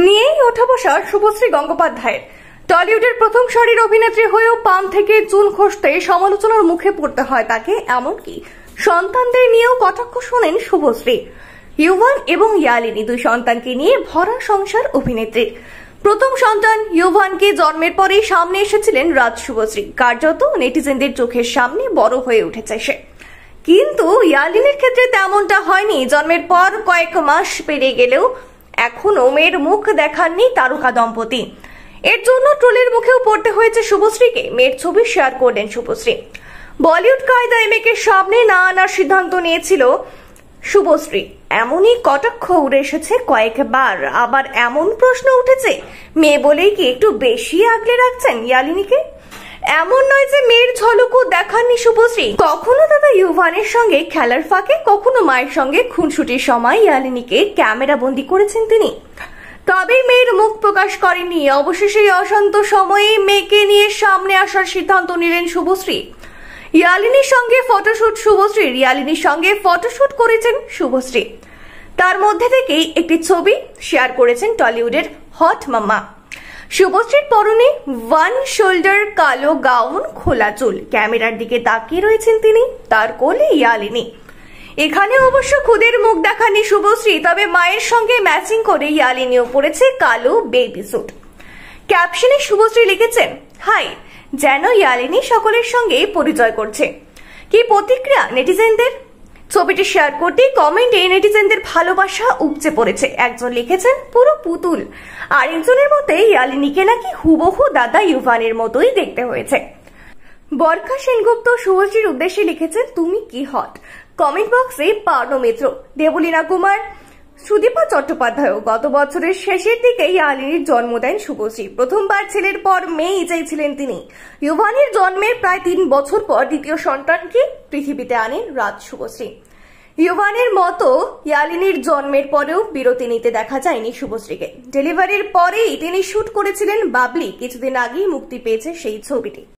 নিয়েই ওঠা বসা শুভশ্রী গঙ্গোপাধ্যায়ের। টলিউডের প্রথম সারির অভিনেত্রী হয়েও পান থেকে চুন খসতে সমালোচনার মুখে পড়তে হয় তাকে। এমনকি সন্তানদের নিয়েও কটাক্ষ শোনেন শুভশ্রী। ইউভান এবং ইয়ালিনী দুই সন্তানকে নিয়ে ভরা সংসার অভিনেত্রীর। প্রথম সন্তান ইউভানকে জন্মের পরেই সামনে এসেছিলেন রাজ শুভশ্রী। কার্যত নেটিজেনদের চোখের সামনে বড় হয়ে উঠেছে সে। কিন্তু ইয়ালিনীর ক্ষেত্রে তেমনটা হয়নি। জন্মের পর কয়েক মাস পেরিয়ে গেলেও এখনো মেয়ের মুখ দেখাননি তারকা দম্পতি। এর জন্য ট্রোলের মুখেও পড়তে হয়েছে শুভশ্রীকে। মেয়ের ছবি শেয়ার করলেন শুভশ্রী। বলিউড কায়দায় মেয়েকে সামনে না আনার সিদ্ধান্ত নিয়েছিল শুভশ্রী। এমনই কটাক্ষ উড়ে এসেছে কয়েকবার। আবার এমন প্রশ্ন উঠেছে, মেয়ে বলেই কি একটু বেশি আগলে রাখছেন ইয়ালিনীকে? এমন নয় যে মেয়ের ঝলকও দেখাননি শুভশ্রী। কখনো দাদা ইউভানের সঙ্গে খেলার ফাঁকে, কখনো মায়ের সঙ্গে খুনসুটির সময় ইয়ালিনীকে ক্যামেরা বন্দী করেছেন তিনি। তবে মেয়ের মুখ প্রকাশ করেননি। অবশেষে অশান্ত সময়ে মেয়েকে নিয়ে সামনে আসার সিদ্ধান্ত নিলেন শুভশ্রী। ইয়ালিনীর সঙ্গে ফটোশুট করেছেন শুভশ্রী। তার মধ্যে থেকেই একটি ছবি শেয়ার করেছেন টলিউডের হট মামা। শুভশ্রীর পরনে ওয়ান শোল্ডার কালো গাউন, খোলা চুল। ক্যামেরার দিকে তাকিয়ে রয়েছেন তিনি, তার কোলে ইয়ালিনী। এখানে অবশ্য খুদের মুখ দেখাননি শুভশ্রী, তবে মায়ের সঙ্গে ম্যাচিং করে ইয়ালিনীও পরেছে কালো বেবি স্যুট। ক্যাপশনে শুভশ্রী লিখেছেন, হাই, যেন ইয়ালিনী সকলের সঙ্গে পরিচয় করছে। কি প্রতিক্রিয়া নেটিজেনদের! ছবিটি শেয়ার করতেই কমেন্টে নেটিজেনদের ভালোবাসা উপচে পড়েছে। একজন লিখেছেন, পুরো পুতুল। আরেকজনের মতে ইয়ালিনীকে নাকি হুবহু দাদা ইউভানের মতোই দেখতে হয়েছে। বরখা সেনগুপ্ত শুভশ্রীর উদ্দেশ্যে লিখেছেন, তুমি কি হট। কমেন্ট বক্সে পার্ণ মিত্র, দেবলীনা কুমার, সুদীপা চট্টোপাধ্যায়। গত বছরের শেষের দিকে ইয়ালিনীর জন্ম দেন শুভশ্রী। প্রথমবার ছেলের পর মেয়ে চাইছিলেন তিনি। ইউভানের জন্মের প্রায় 3 বছর পর দ্বিতীয় সন্তানকে পৃথিবীতে আনেন রাজ শুভশ্রী। ইউভানের মতো ইয়ালিনীর জন্মের পরেও বিরতি নিতে দেখা যায়নি শুভশ্রীকে। ডেলিভারির পরেই তিনি শুট করেছিলেন বাবলি। কিছুদিন আগেই মুক্তি পেয়েছে সেই ছবিটি।